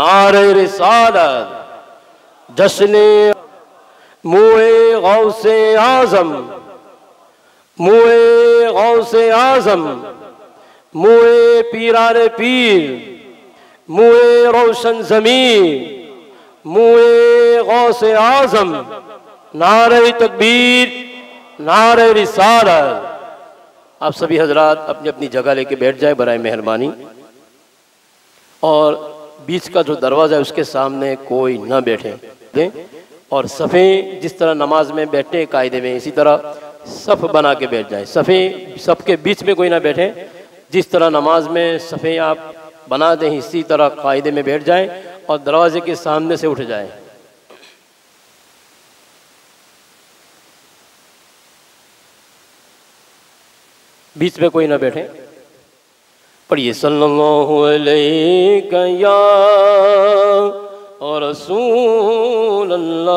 नारे रिसालत जश्ने मुए गौसे आजम, मुए गौसे आजम, मुए पीराने पीर, मुए रोशन ज़मीन, मुए गौसे आजम। नारे तकबीर, नारे रिसालत। आप सभी हजरात अपनी अपनी जगह लेके बैठ जाए बराए मेहरबानी। और बीच का जो दरवाज़ा है उसके सामने कोई न बैठे दें। और सफ़े जिस तरह नमाज में बैठे कायदे में, इसी तरह सफ़ बना के बैठ जाए। सफ़े सबके बीच में कोई ना बैठे, जिस तरह नमाज में सफ़े आप बना दें इसी तरह कायदे में बैठ जाएं और दरवाजे के सामने से उठ जाएं। बीच में कोई ना बैठे। पढ़िए सल्लल्लाहु अलैहि या रसूल अल्लाह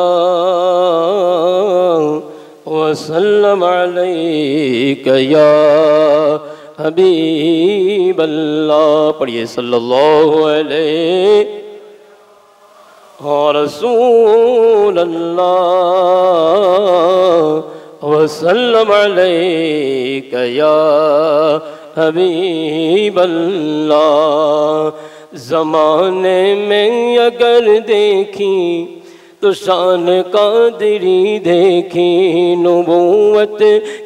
वसल्लम अलैका या हबीब अल्लाह। पढ़िए सल्लल्लाहु अलैहि रसूल अल्लाह वसल्लम अलैका या हबीब अल्लाह। ज़माने में अगर देखी तो शान कादरी देखी, नबूवत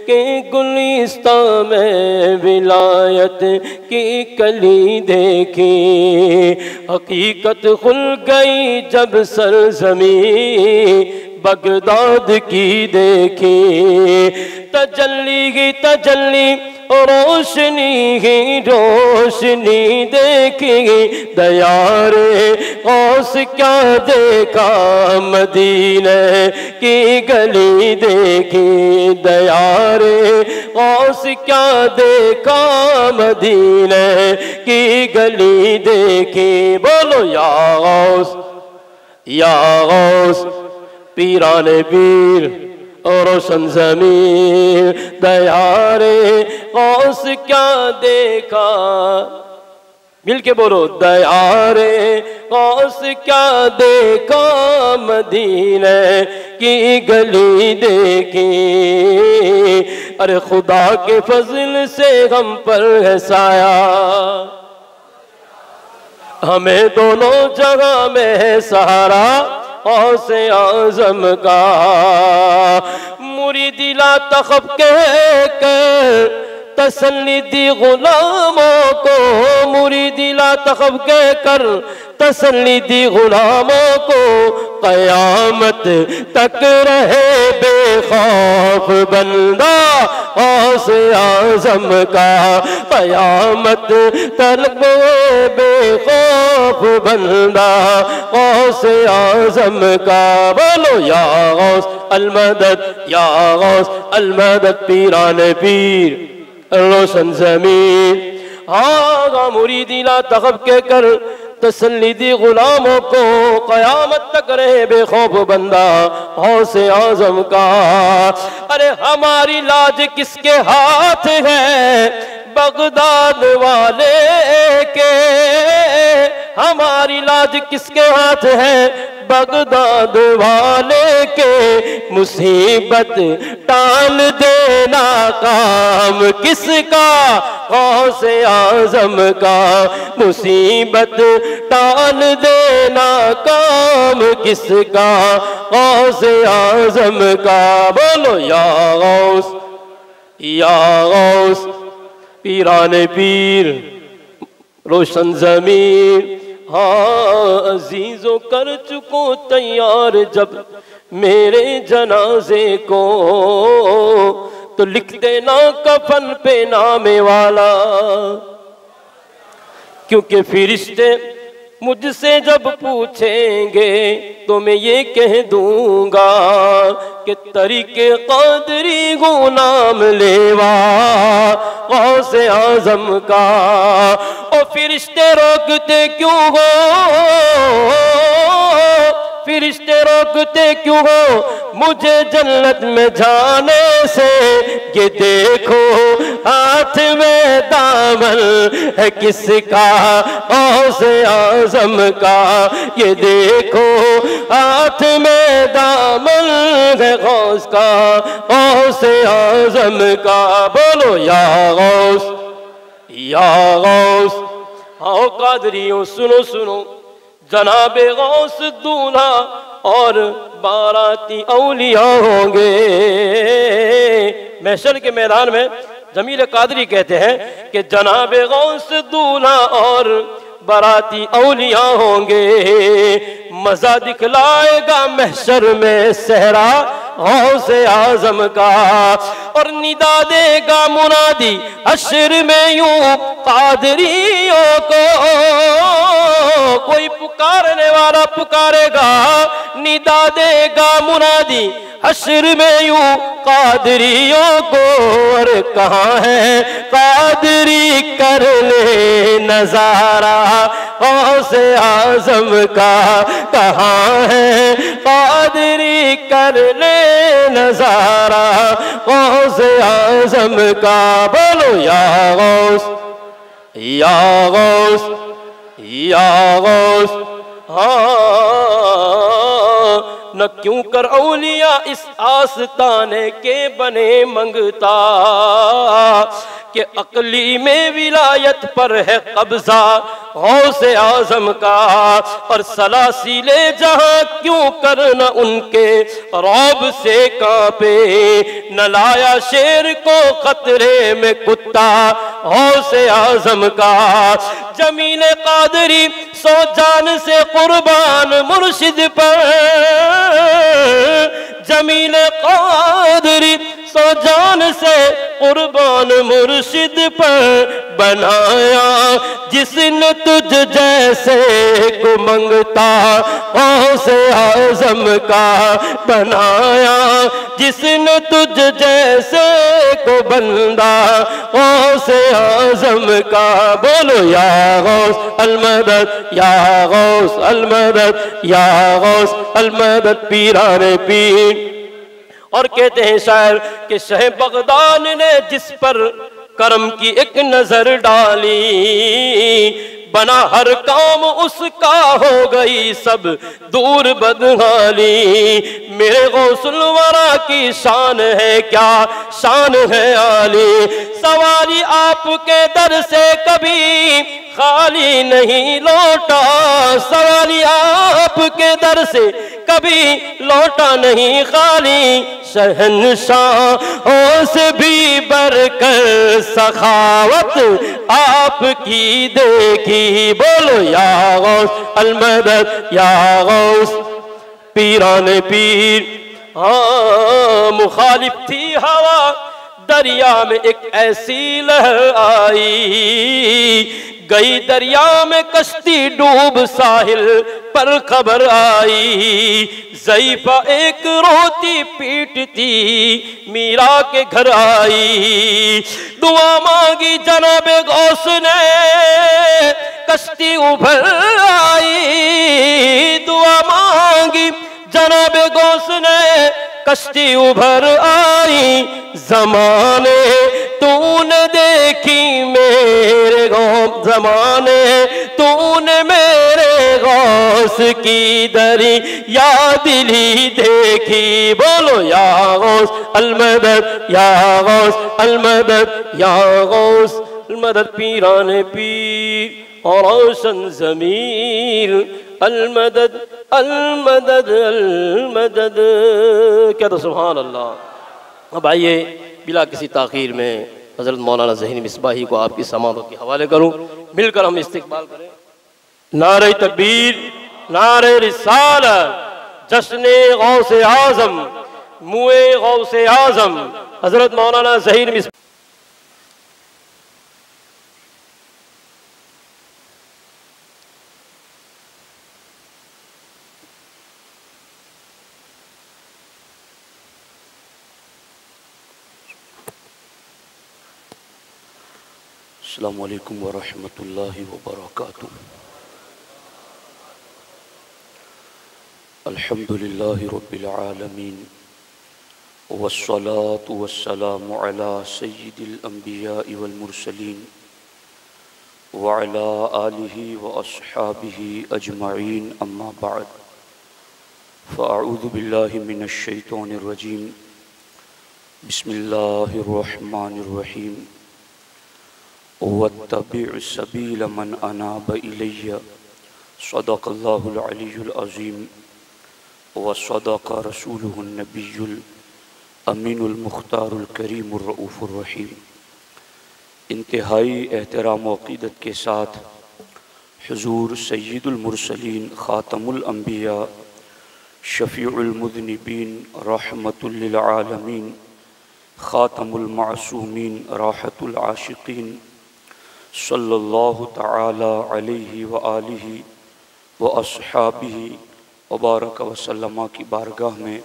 के गुलिस्ता में विलायत की कली देखी। हकीकत खुल गई जब सरज़मी बगदाद की देखी। तजल्ली ही तजल्ली रोशनी ही रोशनी देखी। दयारे गौस क्या देखा मदीने की गली देखी। दयारे गौस क्या देखा मदीने की गली देखी। बोलो या गौस या गौस पीराने पीर और रोशन ज़मीन। दयारे गौस क्या देखा, मिल के बोलो। दयारे गौस क्या देखा मदीने की गली देखी। अरे खुदा के फजल से हम पर है साया, हमें दोनों जगह में है सहारा गौसे आज़म का। मुरीदिला तखब कहकर तसल्ली दी गुलामों को, मुरीदिला तखब कहकर तसल्ली दी गुलामों को। क़यामत तक रहे बेखौफ बंदा गौसे आज़म का। क़यामत तक बेखौफ बंदा गौसे आज़म का। बोलो या गौस अलमदद या गौस अलमदद पीराने पीर रोशन ज़मीन। हाँ मुरीदिला तखब के कर तसल्ली दी गुलामों को। क़यामत तक रहे बेखौफ बंदा गौसे आज़म का। अरे हमारी लाज किसके हाथ है बगदाद वाले के। हमारी लाज किसके हाथ है बगदाद वाले के। मुसीबत टाल देना काम किसका गौसे आज़म का। मुसीबत टाल देना काम किसका गौसे आज़म का। बोलो या गौस पीराने पीर रोशन ज़मीन। हाँ अजीज़ों कर चुको तैयार जब मेरे जनाजे को, तो लिख देना कफन पे नामे वाला। क्योंकि फिरिश्ते मुझसे जब पूछेंगे तो मैं ये कह दूंगा कि तरीके क़ादरी गुलाम लेवा गौसे आज़म का। और फिरिश्ते रोकते क्यों हो, फिरिश्ते रोकते क्यों हो मुझे जन्नत में जाने से? ये देखो हाथ में दामन है किसका? गौसे आज़म का। ये देखो हाथ में दामन है गौस का, गौसे आज़म का। बोलो या गौस या गौस। आओ कादरियों सुनो सुनो, जनाबे गौस दूल्हा और बाराती औलिया होंगे। महशर के मैदान में जमील कादरी कहते हैं कि जनाबे गौस दूल्हा और बाराती औलिया होंगे। मजा दिखलाएगा महशर में सहरा गौसे आज़म का। और निदा देगा मुनादी हश्र में यूं कादरियों को। कोई पुकारने वाला पुकारेगा, निदा देगा मुनादी हश्र में यूं कादरियों को। और कहाँ है कादरी कर ले नजारा गौसे आज़म का? कहाँ है कादरी कर ले नजारा गौसे आज़म का? बोलो या गौस या गौस या गौस। हाँ न क्यों कर औलिया इस आस्ताने के बने मंगता कि अकली में विलायत पर है कब्जा गौसे आज़म का। और सलासीले जहां क्यों कर न उनके रौब से कांपे? न लाया शेर को खतरे में कुत्ता गौसे आज़म का। जमील कादरी सो जान से कुर्बान मुर्शिद पर। जमील कादरी सो जान से कुर्बान मुर्शिद पर। बनाया जिसने तुझ जैसे को मंगता गौसे आज़म का। बनाया जिसने तुझ जैसे को बंदा गौसे आज़म का। बोलो या गौस अलमदद या गौस अलमदद या गौस अलमदद। पीराने पीर। और कहते हैं शायर कि शह बगदाद ने जिस पर करम की एक नजर डाली, बना हर काम उसका हो गई सब दूर बदहाली। मेरे गौसुल वरा की शान है क्या शान है आली। सवारी आपके दर से कभी खाली नहीं लौटा। सवारी आपके दर से कभी लौटा नहीं खाली। शहंशाहों से भी बढ़कर सखावत आपकी देखी। बोलो या गौस अलमदद या गौस। पीराने पीर। हाँ मुखालिफ थी हवा दरिया में एक ऐसी लहर आई। गई दरिया में कश्ती डूब साहिल पर खबर आई। ज़ईफ़ा एक रोती पीटती मीरा के घर आई। दुआ मांगी जनाबे गौस ने कश्ती उभर आई। दुआ मांगी जनाबे गौस ने कश्ती उभर आई। ज़माने तूने देखी मेरे गौस, ज़माने तूने मेरे गौस की दरी या दिली देखी। बोलो या गौस अलमदद या गौस अलमदद या गौस अलमदद। पीराने पीर और रोशन ज़मीर अलमदद अलमदद अलमदद। क्या तो सुभान अल्लाह। अब आइए बिला किसी ताख़ीर में हज़रत मौलाना ज़हीन मिसबाही को आपकी समातों के हवाले करूँ। मिलकर हम इस्तिक़बाल करें। नारे तकबीर, नारे रिसालत, जश्ने गौसे आज़म, मुए गौसे आज़म हज़रत मौलाना ज़हीन मिसबाही। अस्सलामु अलैकुम व रहमतुल्लाहि व बरकातुहू। अल्हम्दुलिल्लाहि रब्बिल आलमीन वस्सलातु वस्सलामु अला सय्यिदिल अंबियाइ वल मुरसलीन व अला आलिहि व अस्हाबिहि अजमईन अम्मा बाद फ़अऊज़ु बिल्लाहि मिनश शैतानिर रजीम बिस्मिल्लाहिर रहमानिर रहीम वत्तबि' सबील मन अनाब इलैया सदक़ल्लाहुल अलीयुल अज़ीम व सदक़ रसूलुहुन नबियुल अमीनुल मुख्तारुल करीमुर रऊफ़ुर रहीम। इंतहाई एहतराम व अक़ीदत के साथ हुज़ूर सय्यिदुल मुरसलीन ख़ातमुल अंबिया शफ़ीउल मुज़निबीन रहमतुल लिल आलमीन ख़ातमुल मासूमीन राहतुल आशिक़ीन सल्लल्लाहु तआला अलैहि व आलिहि व अस्हाबिहि व बारक व सल्लमा की बारगाह में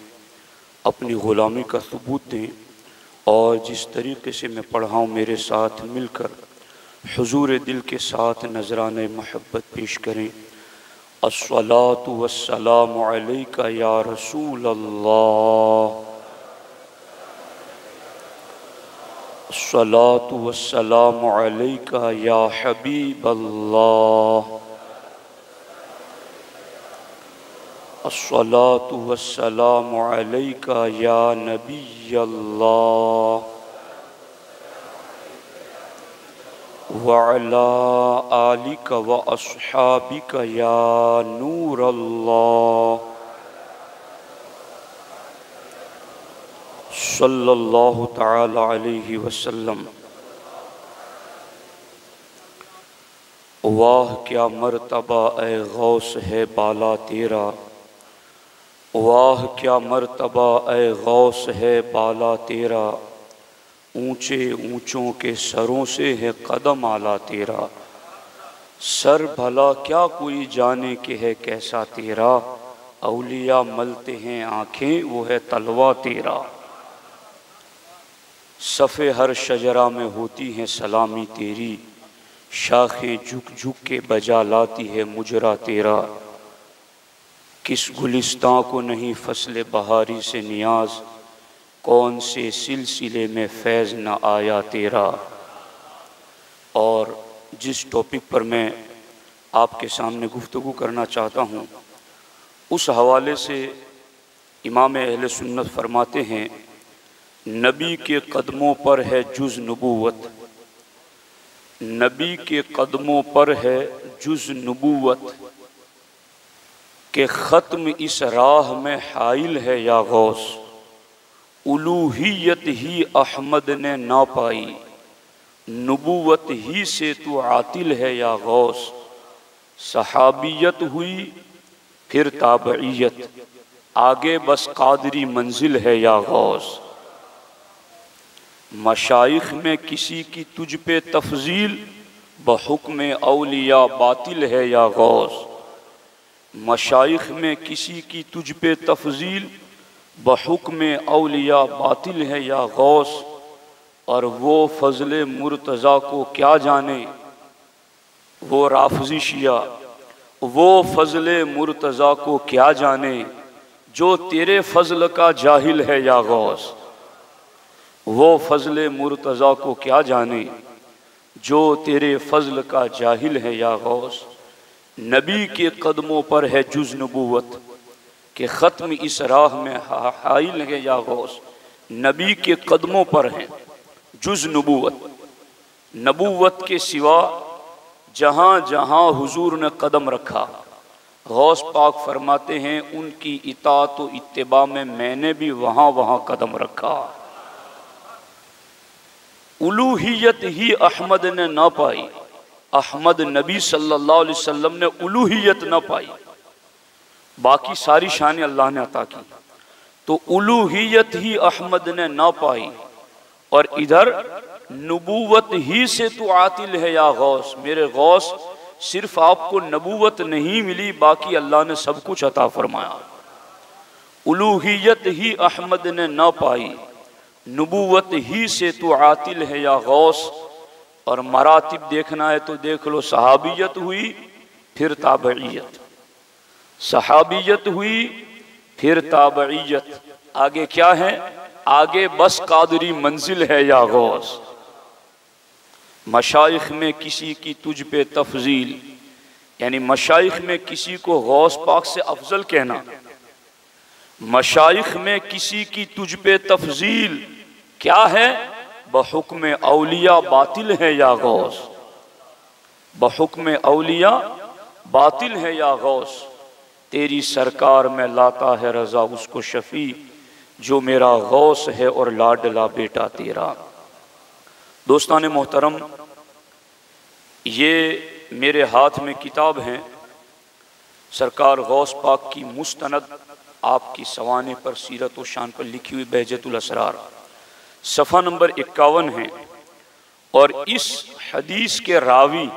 अपनी ग़ुलामी का सबूत दें और जिस तरीक़े से मैं पढ़ा हूँ मेरे साथ मिलकर हुज़ूर दिल के साथ नज़राने महब्बत पेश करें। अस्सलातु वस्सलामु अलैका या रसूल अल्लाह, अस्सलातु वस्सलामु अलैका या हबीब अल्लाह, अस्सलातु वस्सलामु अलैका या नबी अल्लाह व अला आलिका व अस्हाबिका या नूर अल्लाह सल्लल्लाहु तआला अलैहि वसल्लम। वाह क्या मर्तबा ए गौस है बाला तेरा, वाह क्या मर्तबा ए गौस है बाला तेरा, ऊंचे ऊंचों के सरों से है कदम आला तेरा, सर भला क्या कोई जाने के है कैसा तेरा, औलिया मलते हैं आँखें वो है तलवा तेरा, सफ़े हर शजरा में होती है सलामी तेरी, शाखे झुक झुक के बजा लाती है मुजरा तेरा, किस गुलिस्तां को नहीं फसले बहारी से नियाज, कौन से सिलसिले में फैज़ न आया तेरा। और जिस टॉपिक पर मैं आपके सामने गुफ्तगू करना चाहता हूँ उस हवाले से इमाम अहले सुन्नत फरमाते हैं, नबी के कदमों पर है जुज़ नबूवत, नबी के कदमों पर है जुज़ नबूवत के ख़त्म इस राह में हाइल है या गौस, उलूहियत ही अहमद ने ना पाई, नबूवत ही से तू आतिल है या गौस, सहाबियत हुई फिर ताबईयत, आगे बस कादरी मंजिल है या गौस, मशाइख में किसी की तुझ पे तफजील बहुक्म औलिया बातिल है या गौस, मशाइख में किसी की तुझ पे तफजील बहुक्म औलिया बातिल है या गौस, और वो फजले मुर्तज़ा को क्या जाने, वो राफजी शिया वो फजले मुर्तज़ा को क्या जाने, जो तेरे फजल का जाहिल है या गौस, वो फजले मुर्तज़ा को क्या जाने, जो तेरे फजल का जाहिल है या गौस। नबी के कदमों पर है जुज़ नबूवत के ख़त्म इस राह में हाइल है या गौस, नबी के कदमों पर हैं जुज़ नबूवत, नबूवत के सिवा जहाँ जहाँ हुजूर ने कदम रखा, गौस पाक फरमाते हैं उनकी इताअत व इत्तिबा में मैंने भी वहाँ वहाँ कदम रखा। उलूहियत ही अहमद ने ना पाई, अहमद नबी सल्लल्लाहु अलैहि वसल्लम ने उलूहियत ना पाई, बाकी सारी शान अल्लाह ने अता की, तो उलूहियत ही अहमद ने ना पाई, और इधर नबूवत ही से तो आतिल है या गौस, मेरे गौस सिर्फ आपको नबूवत नहीं मिली बाकी अल्लाह ने सब कुछ अता फरमाया। उलूहियत ही अहमद ने ना पाई, नबूवत ही से तो आतिल है या गौस, और मरातिब देखना है तो देख लो, सहाबियत हुई फिर ताबईयत, सहाबियत हुई, फिर ताबईयत, आगे क्या है? आगे बस कादरी मंजिल है या गौस। मशाइख में किसी की तुझ पे तफजील, यानी मशाइख में किसी को गौस पाक से अफजल कहना, मशाइख में किसी की तुझ पे तफजील क्या है? बहुक्म औलिया बातिल है या गौस, बहुक्म औलिया बातिल है या गौस। तेरी सरकार में लाता है रजा उसको शफी, जो मेरा गौस है और लाडला बेटा तेरा। दोस्तान मोहतरम, ये मेरे हाथ में किताब है सरकार गौस पाक की मुस्तनद आपकी सवाने पर सीरत व शान पर लिखी हुई बहजतुल असरार, सफ़ा नंबर 51 है। और इस हदीस के रावी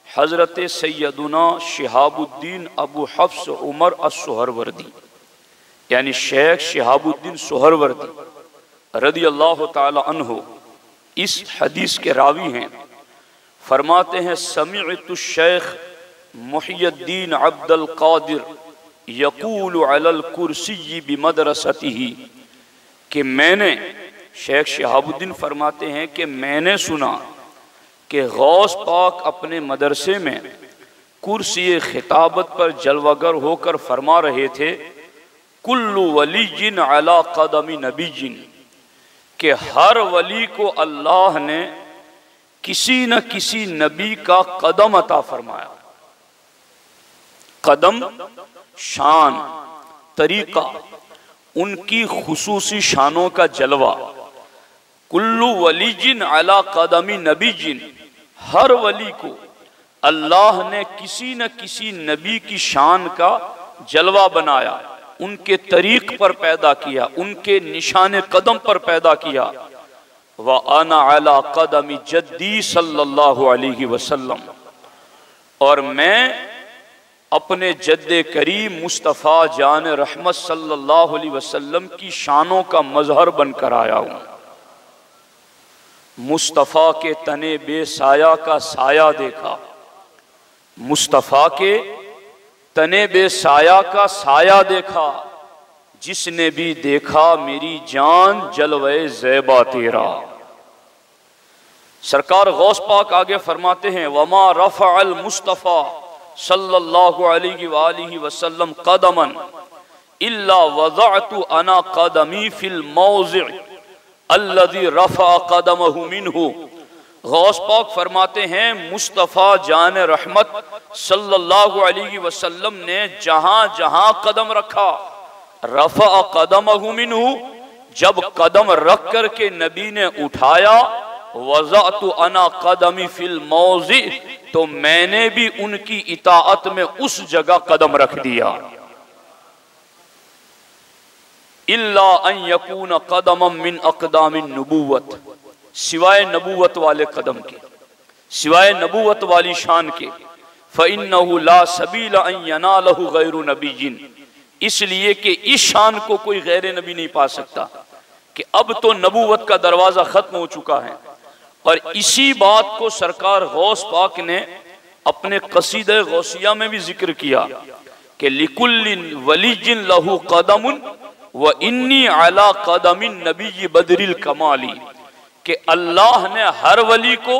हज़रत सैयदुना शिहाबुद्दीन अबू हफ्स उमर अस-सुहरवर्दी, यानी शेख शिहाबुद्दीन सुहरवर्दी रदी अल्लाह ताला अन्हु इस हदीस के रावी हैं। फरमाते हैं समिअतु शेख मुहियद्दीन अब्दुल कादिर यकूलु अलल कुर्सी बिमदरसतिही, कि मैंने, शेख शिहाबुद्दीन फरमाते हैं कि मैंने सुना कि गौस पाक अपने मदरसे में कुर्सी खिताबत पर जलवागर होकर फरमा रहे थे, कुल्लु वलीजिन अला कदमी नबीजिन, कि हर वली को अल्लाह ने किसी न किसी नबी का कदम अता फरमाया। कदम शान, तरीका, उनकी खुसूसी शानों का जलवा। कुल्लु वलीजिन अला कदमी नबीजिन, हर वली को अल्लाह ने किसी न किसी नबी की शान का जलवा बनाया, उनके तरीक पर पैदा किया, उनके निशाने कदम पर पैदा किया। व अना अला कदमी जद्दी सल्लल्लाहु अलैहि वसल्लम, और मैं अपने जद्दे करीम मुस्तफ़ा जान रहमत सल्लल्लाहु अलैहि वसल्लम की शानों का मजहर बनकर आया हूँ। मुस्तफ़ा के तने बेसाया का साया देखा, मुस्तफ़ा के तने बेसाया का साया देखा, जिसने भी देखा मेरी जान जलवे ज़ैबा तेरा। सरकार गौस पाक आगे फरमाते हैं वमा रफ़अल मुस्तफ़ा सल्लल्लाहु अलैहि वसल्लम कदमन इल्ला वज़अतु अना कदमी फिल मौज़ि अल्लज़ी रफ़अ कदमहु मिन्हु। गौस पाक फरमाते हैं मुस्तफ़ा जान रहमत सल्लल्लाहु अलैहि वसल्लम ने जहां जहां कदम रखा, रफ़अ कदमहु मिन्हु, जब कदम रख कर के नबी ने उठाया, वज़अतु अना कदमी फिल मौज़ि, तो मैंने भी उनकी इताअत में उस जगह कदम रख दिया। इल्ला अन यकून कदमम मिन अक़दामिन नबुव्वत, सिवाय नबूवत वाले कदम के, सिवाय नबूवत वाली शान के। फ़इन्नहु ला सबीला अन यनालहु गैरु नबीय्यिन, इसलिए कि इस शान को कोई गैर नबी नहीं पा सकता, कि अब तो नबूवत का दरवाज़ा ख़त्म हो चुका है। और इसी बात को सरकार गौस पाक ने अपने कसीदे गौसिया में भी जिक्र किया कि लिकुल्लिन वलीजिन लहू कदमुन व इन्नी अला कदमिन नबी बदरिल कमाली, कि अल्लाह ने हर वली को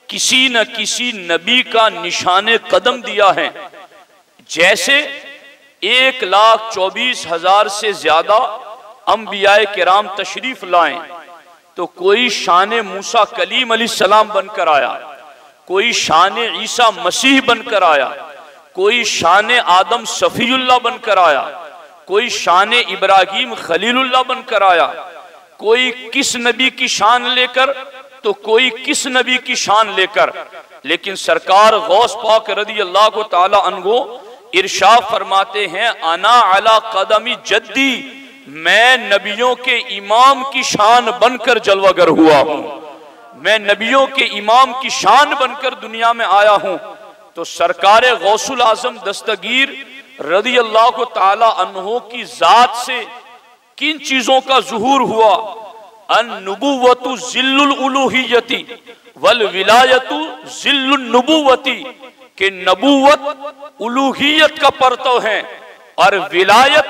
किसी न किसी नबी का निशाने कदम दिया है। जैसे 1,24,000 से ज्यादा अंबियाए किराम तशरीफ लाएं, तो कोई शान मूसा कलीम अलैहिस्सलाम बनकर आया, कोई शान ईसा मसीह बनकर आया, कोई शान आदम सफीउल्लाह बनकर आया, कोई शान इब्राहिम खलीलुल्लाह बनकर आया, कोई किस नबी की शान लेकर तो कोई किस नबी की शान लेकर। लेकिन सरकार गौस पाक रदी अल्लाह ताला अन्हु इरशाद फरमाते हैं अना अला कदमी जद्दी, मैं नबियों के इमाम की शान बनकर जलवागर हुआ हूं, मैं नबियों के इमाम की शान बनकर दुनिया में आया हूं। तो सरकार गौसुल आजम दस्तगीर रदी अल्लाह ताला अन्हु की जात से किन चीजों का ज़ुहूर हुआ? अन नुबुव्वतु ज़िल्लुल उलूहियती वल विलायतु ज़िल्लुन नुबुव्वती, कि नबूवत उलूहियत का परतव है और विलायत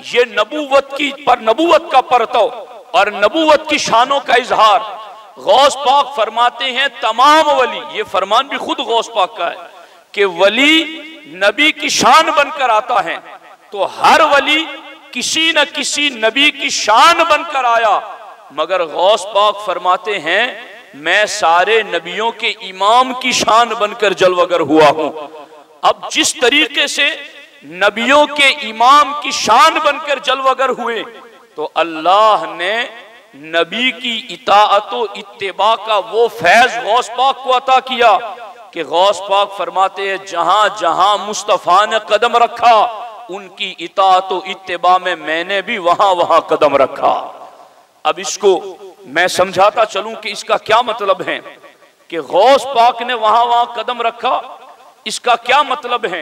ये नबूवत का परतव और नबूवत की शानों का इजहार। गौस पाक फरमाते हैं तमाम वली, ये फरमान भी खुद गौस पाक का है कि वली नबी की शान बनकर आता है, तो हर वली किसी न किसी नबी की शान बनकर आया। मगर गौस पाक फरमाते हैं मैं सारे नबियों के इमाम की शान बनकर जलवगर हुआ हूं। अब जिस तरीके से नबियों के इमाम की शान बनकर जलवगर हुए, तो अल्लाह ने नबी की इताअत व इत्तिबा का वो फैज गौस पाक को अता किया कि गौस पाक फरमाते हैं जहां जहां मुस्तफा ने कदम रखा उनकी इताअत व इत्तिबा में मैंने भी वहां वहां कदम रखा। अब इसको मैं समझाता चलूं कि इसका क्या मतलब है कि गौस पाक ने वहां वहां कदम रखा, इसका क्या मतलब है।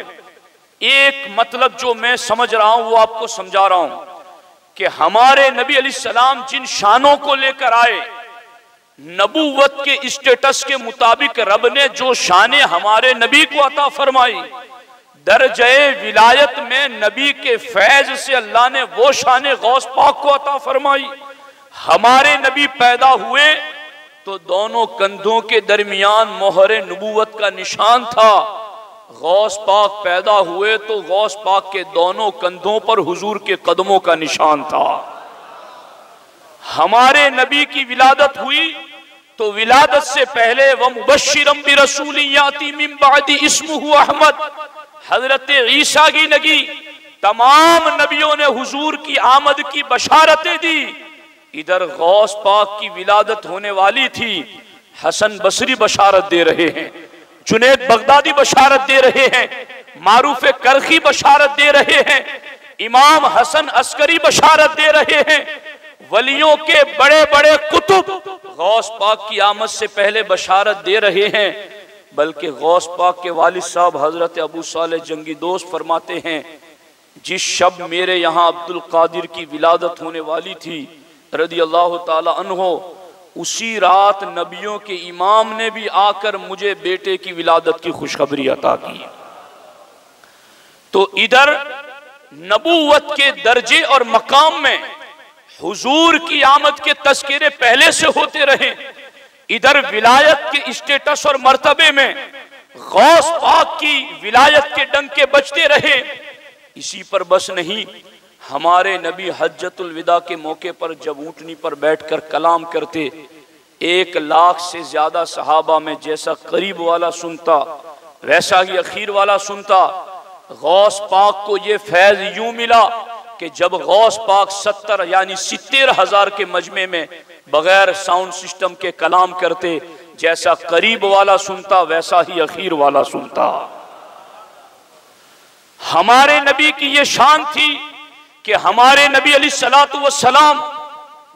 एक मतलब जो मैं समझ रहा हूं वो आपको समझा रहा हूं कि हमारे नबी अलैहिस्सलाम जिन शानों को लेकर आए, नबूवत के स्टेटस के मुताबिक रब ने जो शाने हमारे नबी को अता फरमाई, दर्जे विलायत में नबी के फैज से अल्लाह ने वो शाने गौस पाक को अता फरमाई। हमारे नबी पैदा हुए तो दोनों कंधों के दरमियान मोहरे नबूवत का निशान था। गौस पाक पैदा हुए तो गौस पाक के दोनों कंधों पर हुजूर के कदमों का निशान था। हमारे नबी की विलादत हुई तो विलादत से पहले व मुबश्शिरम बिरसूलिन याती मिन बादी इस्मुहु अहमद, हजरत ईसा की नगी तमाम नबियों ने हुजूर की आमद की बशारतें दी। इधर गौस पाक की विलादत होने वाली थी, हसन बसरी बशारत दे रहे हैं, जुनैद बगदादी बशारत दे रहे हैं, मारूफ करखी बशारत दे रहे हैं, इमाम हसन अस्करी बशारत दे रहे हैं। वलियों के बड़े बड़े कुतुब गौस पाक की आमद से पहले बशारत दे रहे हैं। बल्कि गौस पाक के वालिद साहब हजरत अबू सालेह जंगी दोस्त फरमाते हैं जिस शब मेरे यहाँ अब्दुल कादिर की विलादत होने वाली थी रदी अल्लाह ताला अन्हो, उसी रात नबियों के इमाम ने भी आकर मुझे बेटे की विलादत की खुशखबरी अता की। तो इधर नबूवत के दर्जे और मकाम में हुजूर की आमद के तस्करे पहले से होते रहे, इधर विलायत के स्टेटस और मर्तबे में गौस पाक की विलायत के डंके बजते रहे। इसी पर बस नहीं, हमारे नबी हज्जतुल विदा के मौके पर जब ऊंटनी पर बैठकर कलाम करते, 1 लाख से ज्यादा सहाबा में जैसा करीब वाला सुनता वैसा ही अखीर वाला सुनता। गौस पाक को ये फैज यूं मिला कि जब गौस पाक 70 यानी 70,000 के मजमे में बगैर साउंड सिस्टम के कलाम करते, जैसा करीब वाला सुनता वैसा ही अखीर वाला सुनता। हमारे नबी की ये शान थी कि हमारे नबी अलैहिस्सलातु वस्सलाम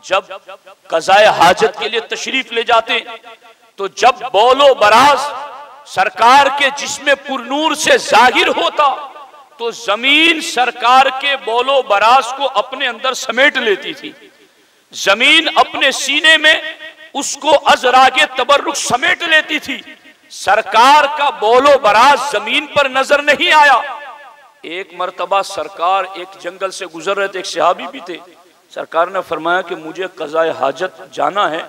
जब कज़ाए हाजत के लिए तशरीफ ले जाते, तो जब बोलो बराज सरकार के जिस्म पुरनूर से जाहिर होता, तो जमीन सरकार के बोलो बराज को अपने अंदर समेट लेती थी। जमीन अपने सीने में उसको अजरागे तबर्रुक समेट लेती थी। सरकार का बोलो बराज जमीन पर नजर नहीं आया। एक मर्तबा सरकार एक जंगल से गुजर रहे थे, एक सहाबी भी थे। सरकार ने फरमाया कि मुझे कज़ाए हाजत जाना है,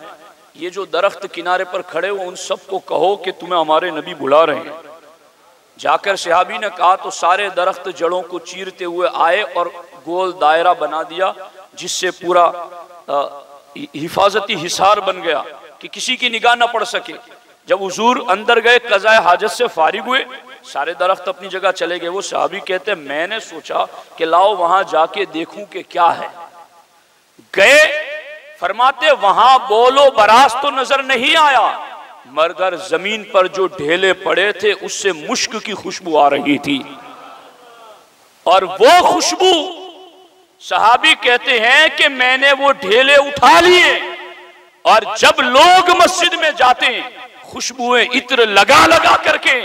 ये जो दरख्त किनारे पर खड़े हो उन सबको कहो कि तुम्हें हमारे नबी बुला रहे हैं। जाकर सहाबी ने कहा तो सारे दरख्त जड़ों को चीरते हुए आए और गोल दायरा बना दिया, जिससे पूरा हिफाजती हिसार बन गया कि किसी की निगाह न पड़ सके। जब हुजूर अंदर गए, कज़ाए हाजत से फारिग हुए, सारे दरख्त अपनी जगह चले गए। वो सहाबी कहते मैंने सोचा कि लाओ वहां जाके देखूं कि क्या है। गए, फरमाते वहां बोलो बरास तो नजर नहीं आया, मगर जमीन पर जो ढेले पड़े थे उससे मुश्क की खुशबू आ रही थी। और वो खुशबू सहाबी कहते हैं कि मैंने वो ढेले उठा लिए, और जब लोग मस्जिद में जाते खुशबुएं इत्र लगा लगा करके,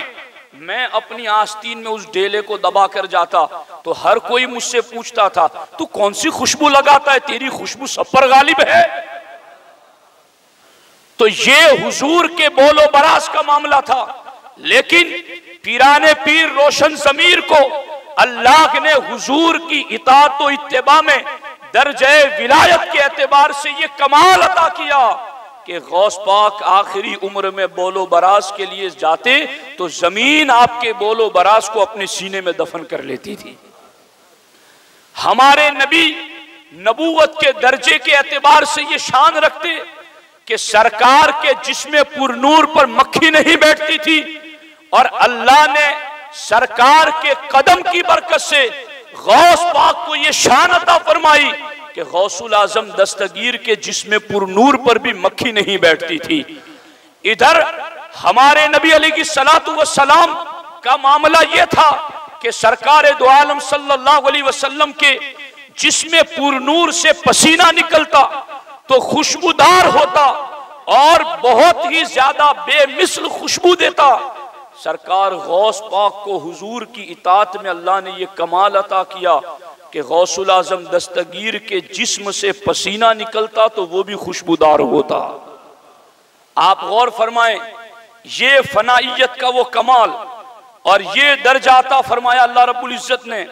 मैं अपनी आस्तीन में उस ढेले को दबा कर जाता, तो हर कोई मुझसे पूछता था तू कौन सी खुशबू लगाता है, तेरी खुशबू सब पर गालिब है। तो ये हुजूर के बोलो बरास का मामला था। लेकिन पीराने पीर रोशन ज़मीर को अल्लाह ने हुजूर की इताअत व इत्तिबा में दर्जे विलायत के एतबार से ये कमाल अता किया कि गौस पाक आखिरी उम्र में बोलो बरास के लिए जाते तो जमीन आपके बोलो बरास को अपने सीने में दफन कर लेती थी। हमारे नबी नबूवत के दर्जे के एतबार से ये शान रखते कि सरकार के जिस्म पुरनूर पर मक्खी नहीं बैठती थी और अल्लाह ने सरकार के कदम की बरकत से गौस पाक को ये शान अता फरमाई कि गौसुल आजम दस्तगीर के जिस्म पुरनूर पर भी मक्खी नहीं बैठती थी। इधर हमारे नबी अलैहिस्सलातु वस्सलाम का मामला यह था कि सरकार दो आलम सल्लल्लाहु अलैहि वसल्लम के जिस्म पुरनूर से पसीना निकलता तो खुशबूदार होता और बहुत ही ज्यादा बेमिसल खुशबू देता। सरकार गौस पाक को हुजूर की इताअत में अल्लाह ने यह कमाल अता किया कि गौसुल आजम दस्तगीर के जिस्म से पसीना निकलता तो वो भी खुशबूदार होता। आप गौर फरमाएं, ये फनाइयत का वो कमाल और ये दर्जा अता फरमाया अल्लाह रब्बुल इज्जत ने।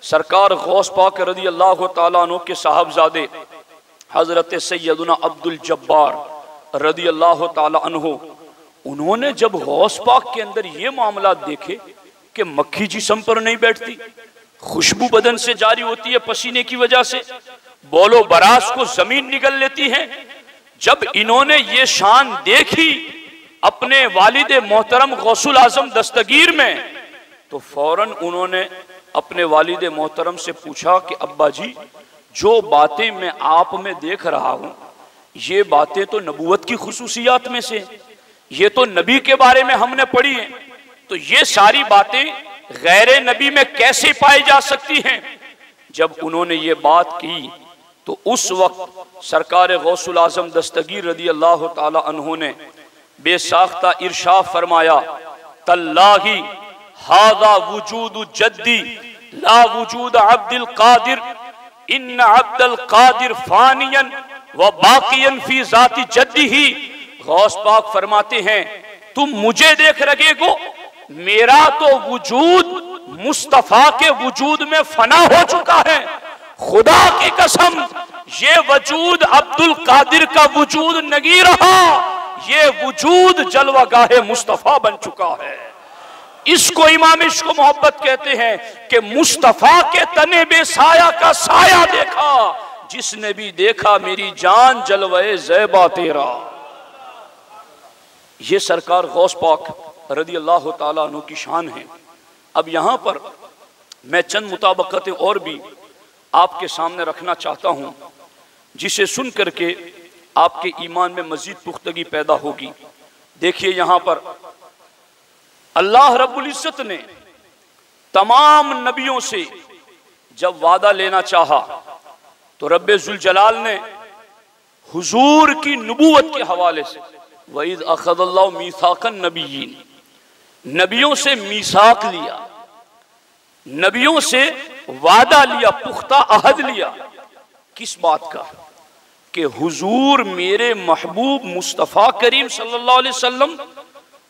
सरकार गौस पाक रज़ी अल्लाह तआला अन्हु के साहबजादे हजरत सैयदना अब्दुल जब्बार रज़ी अल्लाह तआला अन्हु, उन्होंने जब गौस पाक के अंदर ये मामला देखे कि मक्खी जिस्म पर नहीं बैठती, खुशबू बदन से जारी होती है पसीने की वजह से, बोलो बरास को जमीन निगल लेती है, जब इन्होंने ये शान देखी अपने वालिद मोहतरम गौसुल आजम दस्तगीर में तो फौरन उन्होंने अपने वालिद मोहतरम से पूछा कि अब्बा जी, जो बातें मैं आप में देख रहा हूं ये बातें तो नबूवत की खुसूसियात में से, ये तो नबी के बारे में हमने पढ़ी है, तो ये सारी बातें गैर नबी में कैसे पाई जा सकती हैं। जब उन्होंने ये बात की तो उस वक्त सरकार गौसुल आजम दस्तगीर रज़ी अल्लाह तआला अन्हु ने बेसाख्ता इरशाद फरमाया, तल्लाही हादा वजूद जद्दी ला वजूद अब्दुल कादिर, इन्न अब्दुल कादिर फानियन व बाकियन फी जाति जद्दीही। गौस पाक फरमाते हैं, तुम मुझे देख रहे हो, मेरा तो वजूद मुस्तफा के वजूद में फना हो चुका है। खुदा की कसम, ये वजूद अब्दुल कादिर का वजूद नहीं रहा, ये वजूद जलवागाहे मुस्तफा बन चुका है। इसको इमाम इश्क मोहब्बत कहते हैं कि मुस्तफा के तने बेसाया का साया देखा, जिसने भी देखा मेरी जान जलवे ज़ैबा तेरा। ये सरकार गौस पाक रज़ी अल्लाह तआला अन्हु की शान है। अब यहाँ पर मैं चंद मुताबकतें और भी आपके सामने रखना चाहता हूँ, जिसे सुन करके आपके ईमान में मजीद पुख्तगी पैदा होगी। देखिए, यहाँ पर अल्लाह रब्बुल इज्जत ने तमाम नबियों से जब वादा लेना चाहा तो रब्बे जुल जलाल ने हुजूर की नबूवत के हवाले से वईद अखज़ल्लाहु मीसाक़न नबिय्यीन, नबियों से मीसाक लिया, नबियों से वादा लिया, पुख्ता अहद लिया। किस बात का? कि हुजूर मेरे महबूब मुस्तफ़ा करीम सल्लल्लाहु अलैहि वसल्लम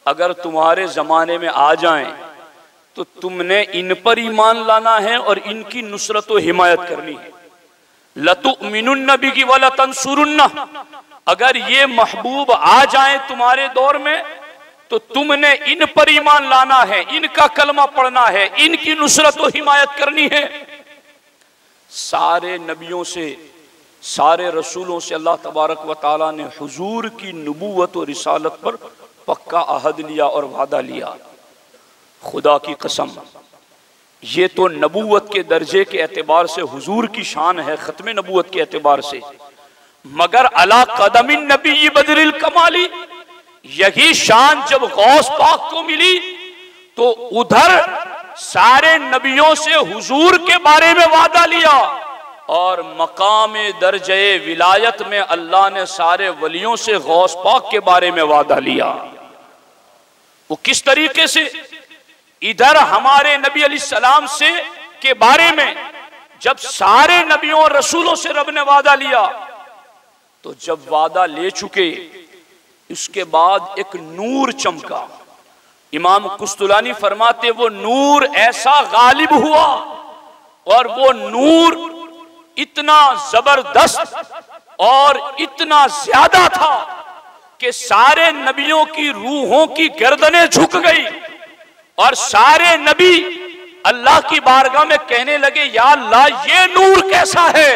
अगर तुम्हारे ज़माने में आ जाएं तो तुमने इन पर ईमान लाना है और इनकी नुसरत व हिमायत करनी है। लतुमिनुन्न बिही व लतंसुरुन्ना, अगर ये महबूब आ जाएं तुम्हारे दौर में तो तुमने इन पर ईमान लाना है, इनका कलमा पढ़ना है, इनकी नुसरत व हिमायत करनी है। सारे नबियों से, सारे रसूलों से अल्लाह तबारक व तआला ने हुजूर की नबूवत और रिसालत पर पक्का अहद लिया और वादा लिया। खुदा की कसम, ये तो नबूवत के दर्जे के एतबार से हुजूर की शान है, खत्म नबूवत के एतबार से, मगर अला कदमिन नबी बदरिल कमाली, यही शान जब गौस पाक को मिली तो उधर सारे नबियों से हुजूर के बारे में वादा लिया और मकाम दर्जे विलायत में अल्लाह ने सारे वलियों से गौस पाक के बारे में वादा लिया। वो किस तरीके से? इधर हमारे नबी अलैहिस्सलाम से के बारे में जब सारे नबियों और रसूलों से रब ने वादा लिया तो जब वादा ले चुके उसके बाद एक नूर चमका, इमाम कुस्तुलानी फरमाते वो नूर ऐसा गालिब हुआ और वो नूर इतना जबरदस्त और इतना ज्यादा था कि सारे नबियों की रूहों की गर्दनें झुक गई और सारे नबी अल्लाह की बारगाह में कहने लगे या अल्लाह ये नूर कैसा है।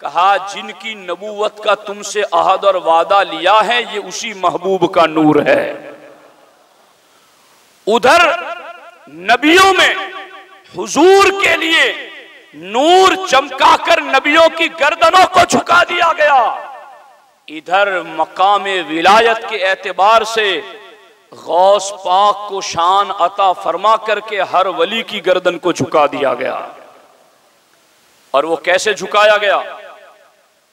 कहा जिनकी नबूवत का तुमसे अहद और वादा लिया है ये उसी महबूब का नूर है। उधर नबियों में हुजूर के लिए नूर चमकाकर नबियों की गर्दनों को झुका दिया गया। इधर मकामे विलायत के एतबार से गौस पाक को शान अता फरमा करके हर वली की गर्दन को झुका दिया गया। और वो कैसे झुकाया गया?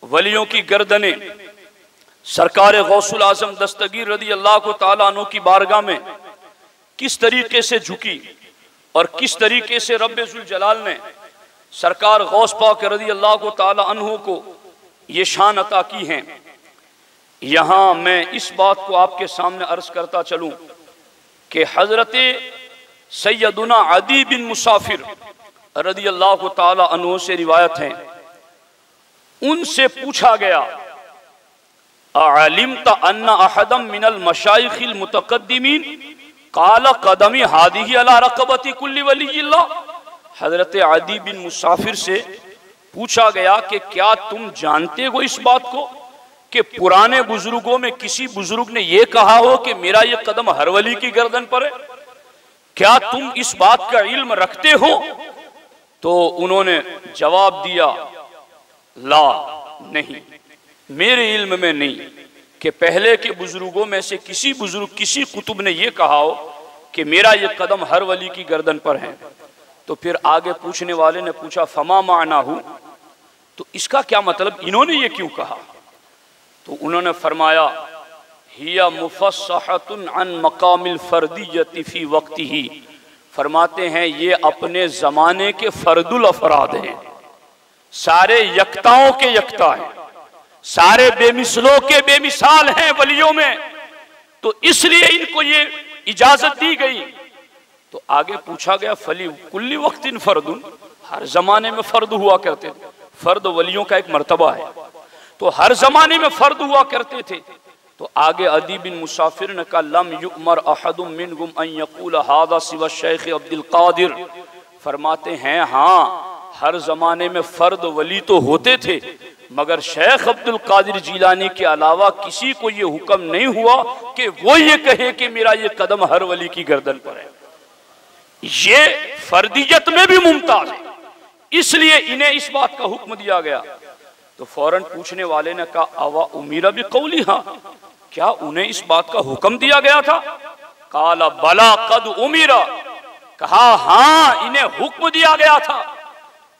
वलियों की गर्दनें सरकार गौसुल आजम दस्तगीर रदी अल्लाह को ताला अन्हु की बारगाह में किस तरीके से झुकी और किस तरीके से रब्बे जुल जलाल ने सरकार गौस पाक रदी अल्लाह को ताला अन्हु को ये शान अता की है। यहां मैं इस बात को आपके सामने अर्ज करता चलूं कि हजरत सैयदुना अदी बिन मुसाफिर रदी अल्लाह को ताला अन्हु से रिवायत है, उनसे पूछा गया अलिमता अन्ना अहदम मिनल मशाइखिल मुतकद्दिमीन काला कदमी हादिही अला रक़बती कुल्ली वलीयिल्लाह। हजरत अदी बिन मुसाफिर से पूछा गया कि क्या तुम जानते हो इस बात को कि पुराने बुजुर्गों में किसी बुजुर्ग ने यह कहा हो कि मेरा यह कदम हर वली की गर्दन पर है? क्या तुम इस बात का इल्म रखते हो? तो उन्होंने जवाब दिया ला नहीं, मेरे इल्म में नहीं कि पहले के बुजुर्गों में से किसी बुजुर्ग किसी कुतुब ने यह कहा हो कि मेरा यह कदम हर वली की गर्दन पर है। तो फिर आगे पूछने वाले ने पूछा फमा मानाहु, तो इसका क्या मतलब, इन्होंने ये क्यों कहा? तो उन्होंने फरमाया हिया मुफस्सहतुन अन मकामिल फर्दियति फी वक्तिही, फरमाते हैं ये अपने जमाने के फर्दुल अफराद हैं, सारे यक्ताओं के यक्ता हैं, सारे बेमिसलों के बेमिसाल हैं वलियों में, तो इसलिए इनको ये इजाजत दी गई। तो आगे पूछा गया फली कुल्ली वक्तिन फर्दुन, हर जमाने में फर्द हुआ करते थे, फर्द वलियों का एक मर्तबा है, तो हर जमाने में फर्द हुआ करते थे। तो आगे अदी बिन मुसाफिर ने कहा लम युमर अहदुम मिनहुम अन यक़ूल हादा सिवा शेख अब्दुल कादिर, फरमाते हैं हाँ हर जमाने में फर्द वली तो होते थे मगर शेख अब्दुल कादिर जिलानी के अलावा किसी को यह हुक्म नहीं हुआ कि वो ये कहे कि मेरा ये कदम हर वली की गर्दन पर है। ये फर्दियत में भी मुमताज है, इसलिए इन्हें इस बात का हुक्म दिया गया। तो फौरन पूछने वाले ने कहा अवा उमीरा भी कौली, हाँ क्या उन्हें इस बात का हुक्म दिया गया था? काला बला कद उमीरा, कहा हाँ इन्हें हुक्म दिया गया था।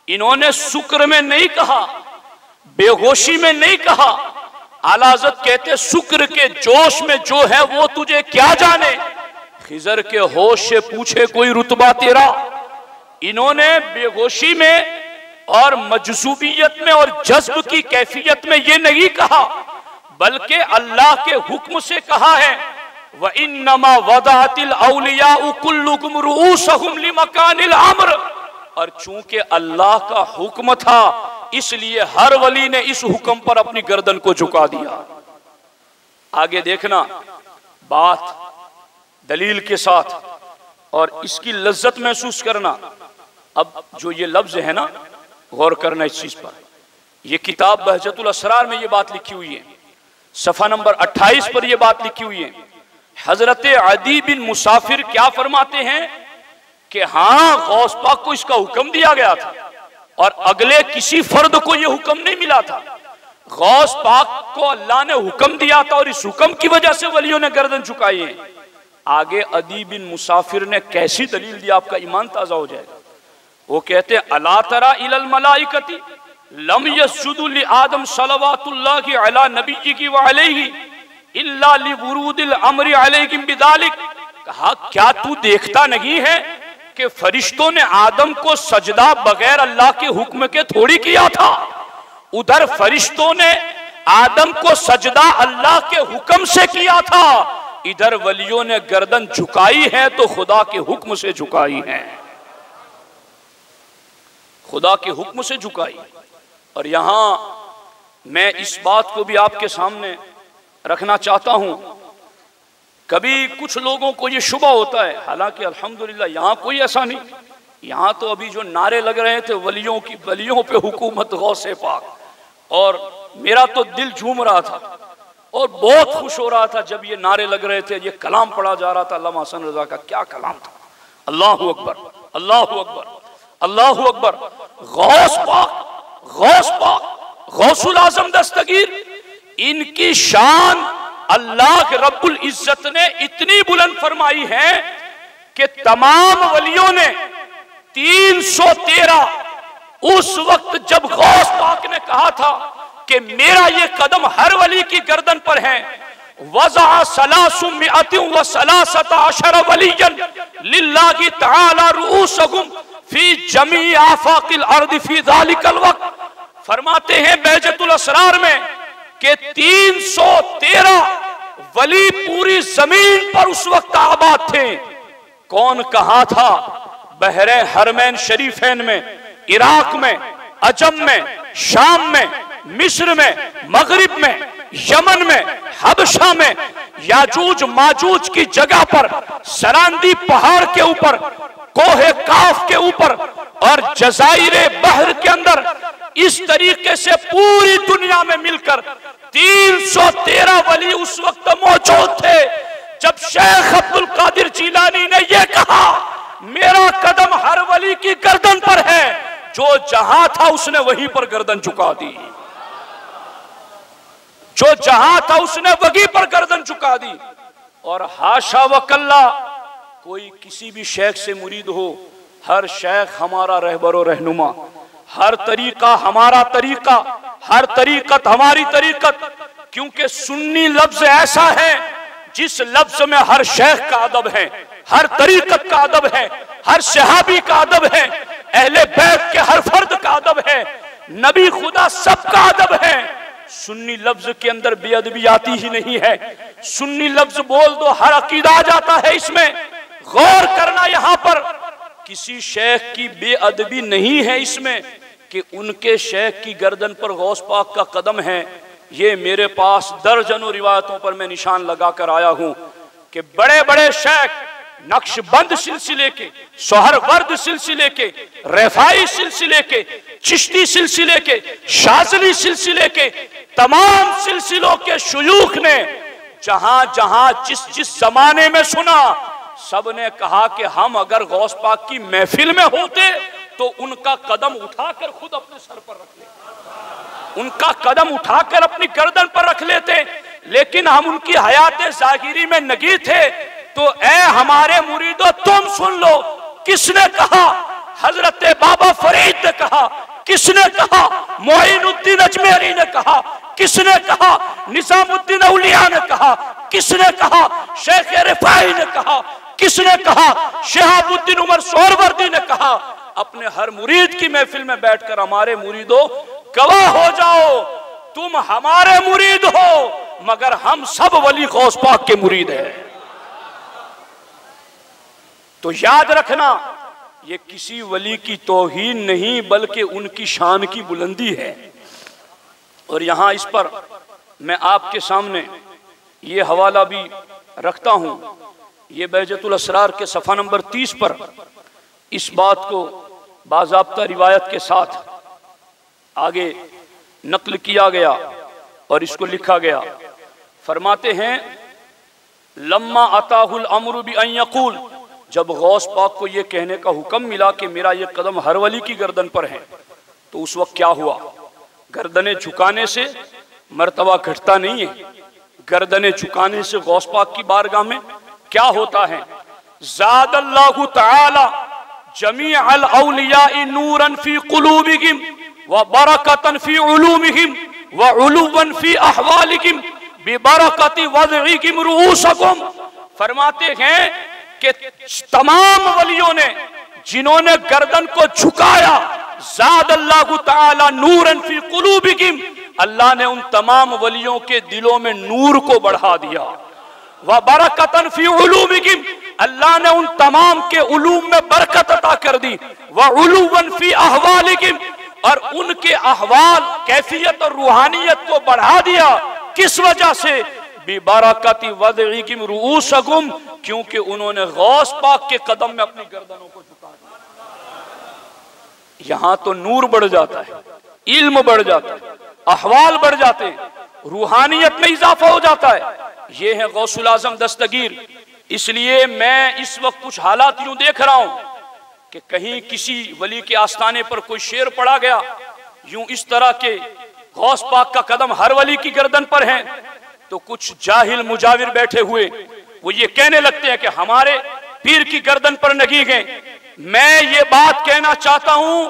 इन्होंने शुक्र में नहीं कहा, बेहोशी में नहीं कहा। आला हज़रत कहते शुक्र के जोश में जो है वो तुझे क्या जाने, खिजर के होश से पूछे कोई रुतबा तेरा। इन्होंने बेहोशी में और मजसूबियत में और जज्ब की कैफियत में ये नहीं कहा बल्कि अल्लाह के हुक्म से कहा है व इन्नमा वदातिल औलिया कुल्लुकुम रुऊसहुम लिमकानिल अम्र, और चूंकि अल्लाह का हुक्म था इसलिए हर वली ने इस हुक्म पर अपनी गर्दन को झुका दिया। आगे देखना बात दलील के साथ और इसकी लज्जत महसूस करना। अब जो ये लफ्ज है ना, गौर करना इस चीज पर। यह किताब बहजतुल असरार में ये बात लिखी हुई है, सफा नंबर 28 पर यह बात लिखी हुई है। हजरत अदी बिन मुसाफिर क्या फरमाते हैं कि हाँ गौस पाक को इसका हुक्म दिया गया था और अगले किसी फर्द को यह हुक्म नहीं मिला था। गौस पाक को अल्लाह ने हुक्म दिया था और इस हुक्म की वजह से वलियों ने गर्दन झुकाई है। आगे अदी बिन मुसाफिर ने कैसी दलील दी, आपका ईमान ताजा हो जाएगा। वो कहते अला तरा इलल मलाइकती लम यसजुदु लि आदम सलवातुल्लाहि अला नबिय्यिहि व अलैहि इल्ला लिवुरूदिल अम्रि अलैहिम बिदालिक। कहा क्या तू देखता नहीं है कि फरिश्तों ने आदम को सजदा बगैर अल्लाह के हुक्म के थोड़ी किया था। उधर फरिश्तों ने आदम को सजदा अल्लाह के हुक्म से किया था, इधर वलियों ने गर्दन झुकाई है तो खुदा के हुक्म से झुकाई है, खुदा के हुक्म से झुकाई। और यहां मैं इस बात को भी आपके सामने रखना चाहता हूं, कभी कुछ लोगों को ये शुबा होता है, हालांकि अल्हम्दुलिल्लाह यहां कोई ऐसा नहीं, यहां तो अभी जो नारे लग रहे थे वलियों की, वलियों पे हुकूमत गौसे पाक, और मेरा तो दिल झूम रहा था और बहुत खुश हो रहा था जब ये नारे लग रहे थे, ये कलाम पढ़ा जा रहा था अल्लामा हसन रजा का। क्या कलाम था, अल्लाहु अकबर, अल्लाहु अकबर, अल्लाहु अकबर। गौस पाक, गौस पाक, गौसुल आजम दस्तगीर, इनकी शान अल्लाह रब्बुल इज्जत ने इतनी बुलंद फरमाई है कि तमाम वलियों ने 313 उस वक्त जब गौस पाक ने कहा था कि मेरा ये कदम हर वली की गर्दन पर है, वज़ा सलासुमिअतिन व सलासत अशर वलियन लिल्लाहि तआला रुऊसहुम फी जमी आफाकिल अर्द फी ज़ालिकल वक्त, फरमाते हैं बैजतुल असरार में कि 313 वली पूरी जमीन पर उस वक्त आबाद थे। कौन कहां था? बहरे हरमैन शरीफैन में, इराक में, अजम में, शाम में, मिस्र में, मगरिब में, यमन में, हबशा में, याजूज माजूज की जगह पर, सरांदी पहाड़ के ऊपर, कोहे काफ के ऊपर और जजाइरे बहर के अंदर, इस तरीके से पूरी दुनिया में मिलकर 313 वली उस वक्त मौजूद थे जब शेख अब्दुल कादिर जीलानी ने यह कहा मेरा कदम हर वली की गर्दन पर है। जो जहां था उसने वहीं पर गर्दन झुका दी, जो जहां था उसने वहीं पर गर्दन झुका दी। और हाशा वकल्ला कोई किसी भी शेख से मुरीद हो, हर शेख हमारा रहबर और रहनुमा, हर तरीका हमारा तरीका, हर तरीकत हमारी तरीकत, क्योंकि सुन्नी लफ्ज ऐसा है जिस लफ्ज में हर शेख का अदब है, हर तरीकत का अदब है, हर सहाबी का अदब है, अहले बैत के हर फर्द का अदब है, नबी खुदा सबका अदब है। सुन्नी लफ्ज के अंदर बेअदबी आती ही नहीं है। सुन्नी लफ्ज बोल दो हर अकीदा आ जाता है इसमें। गौर करना, यहां पर किसी शेख की बेअदबी नहीं है इसमें कि उनके शेख की गर्दन पर गौस पाक का कदम है। ये मेरे पास दर्जनों रिवायतों पर मैं निशान लगा कर आया हूं कि बड़े बड़े शेख नक्शबंद सिलसिले के, सोहरवर्द सिलसिले के, रफाई सिलसिले के, चिश्ती सिलसिले के, शाज़ली सिलसिले के, तमाम सिलसिलों के शुयूख ने जहां जहां जिस जिस जमाने में सुना, सब ने कहा कि हम अगर गौस पाक की महफिल में होते तो उनका कदम उठाकर खुद अपने सर पर रख लेते, उनका कदम उठाकर अपनी गर्दन पर रख लेते। लेकिन हम उनकी हयात ज़ाहिरी में नगी थे। तो ए हमारे मुरीदो तुम सुन लो, किसने कहा? हजरत बाबा फरीद ने कहा, किसने कहा? मोइनुद्दीन अजमेरी ने कहा, किसने कहा? निजामुद्दीन औलिया ने कहा, किसने कहा? शेख रिफाई ने कहा, किसने कहा? शहाबुद्दीन उमर सोहरवर्दी ने कहा। अपने हर मुरीद की महफिल में बैठकर हमारे मुरीदो गवाह हो जाओ, तुम हमारे मुरीद हो मगर हम सब वली गौस पाक के मुरीद हैं। तो याद रखना, ये किसी वली की तौहीन नहीं बल्कि उनकी शान की बुलंदी है। और यहां इस पर मैं आपके सामने ये हवाला भी रखता हूं। ये बैजतुल असरार के सफ़ा नंबर 30 पर इस बात को बाज़ाब्ता रिवायत के साथ आगे नकल किया गया और इसको लिखा गया। फरमाते हैं लम्मा अताहुल अम्रु बि अन यक़ूल, जब गौस पाक को यह कहने का हुक्म मिला कि मेरा यह कदम हर वली की गर्दन पर है, तो उस वक्त क्या हुआ? गर्दनें झुकाने से मर्तबा घटता नहीं है। गर्दनें झुकाने से गौस पाक की बारगाह में क्या होता है? ज़ादल्लाहु तआला जमीअल औलिया नूरन फी कुलूबिहिम व बरकतन फी उलूमिहिम व उलुवन फी अहवालिहिम बिबरकति वज़इहिम रुऊसकुम। फरमाते हैं कि तमाम वलियों ने जिन्होंने गर्दन को झुकाया, ज़ादल्लाहु तआला नूरन फी कुलूबिहिम, अल्लाह ने उन तमाम वलियों के दिलों में नूर को बढ़ा दिया। व बरकतन फी उलूमिहिम, अल्लाह ने उन तमाम के उलूम में बरकत अता कर दी। व उलूवन फी अहवालिहिम, और उनके अहवाल, कैफियत और रूहानियत को बढ़ा दिया। किस वजह से? बिबरकति वदइहिम रुऊसहुम, क्योंकि उन्होंने गौस पाक के कदम में अपनी गर्दनों को झुका दिया। यहां तो नूर बढ़ जाता है, इल्म बढ़ जाता है, अहवाल बढ़ जाते हैं, रूहानियत में इजाफा हो जाता है। ये है गौसुल आजम दस्तगीर। इसलिए मैं इस वक्त कुछ हालात यूं देख रहा हूं कि कहीं किसी वली के आस्थाने पर कोई शेर पड़ा गया, यूं इस तरह के गौस पाक का कदम हर वली की गर्दन पर है, तो कुछ जाहिल मुजाविर बैठे हुए वो ये कहने लगते हैं कि हमारे पीर की गर्दन पर नगी गए। मैं ये बात कहना चाहता हूं,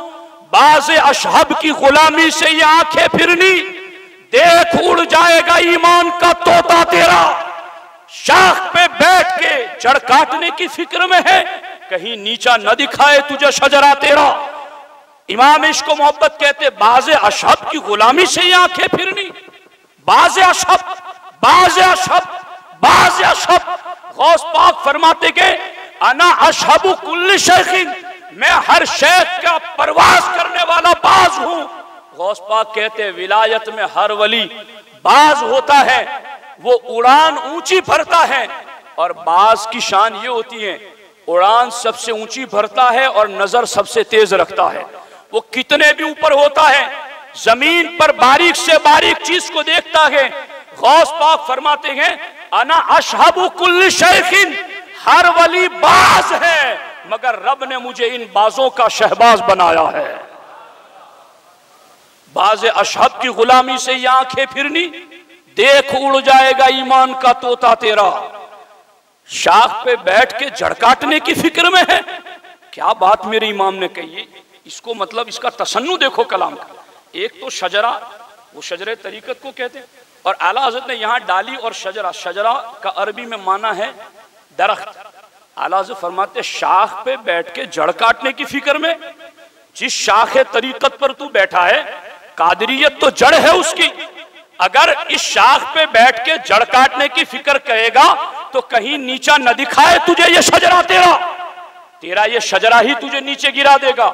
बाज़े अशहब की गुलामी से ये आंखें फिरनी, देख उड़ जाएगा ईमान का तोता तेरा। शाख पे बैठ के जड़ काटने की फिक्र में है, कहीं नीचा न दिखाए तुझे शजरा तेरा। इमाम इश्क व मोहब्बत कहते बाज़े अशहब की गुलामी से ये आंखें फिरनी। बाज़े अशहब, बाज़े अशहब, बाज़े अशहब। गौस पाक फरमाते के अना अशहबु कुल्ल शेखिन, मैं हर शेख का परवाज करने वाला बाज हूं। गौस पाक कहते विलायत में हर वली बाज होता है, वो उड़ान ऊंची भरता है। और बाज की शान ये होती है, उड़ान सबसे ऊंची भरता है और नजर सबसे तेज रखता है। वो कितने भी ऊपर होता है, जमीन पर बारीक से बारीक चीज को देखता है। गौस पाक फरमाते हैं अना अशहबु कुल्ल शेखिन, हर वली बाज है, मगर रब ने मुझे इन बाजों का शहबाज बनाया है। बाज़े अशहब की गुलामी से ये आंखें फिरनी, देख उड़ जाएगा ईमान का तोता तेरा। शाख पे बैठ के जड़ काटने की फिक्र में है। क्या बात मेरे इमाम ने कही है। इसको मतलब इसका तसन्नु देखो कलाम का। एक तो शजरा, वो शजरे तरीकत को कहते हैं, और आला हज़रत ने यहाँ डाली और शजरा, शजरा का अरबी में माना है दरख्त। आला हज़रत फरमाते शाख पे बैठ के जड़ काटने की फिक्र में। जिस शाख तरीकत पर तू बैठा है, कादरियत तो जड़ है उसकी। अगर इस शाख पे बैठ के जड़ काटने की फिक्र करेगा तो कहीं नीचा न दिखाए तुझे ये शजरा तेरा, तेरा ये शजरा ही तुझे नीचे गिरा देगा।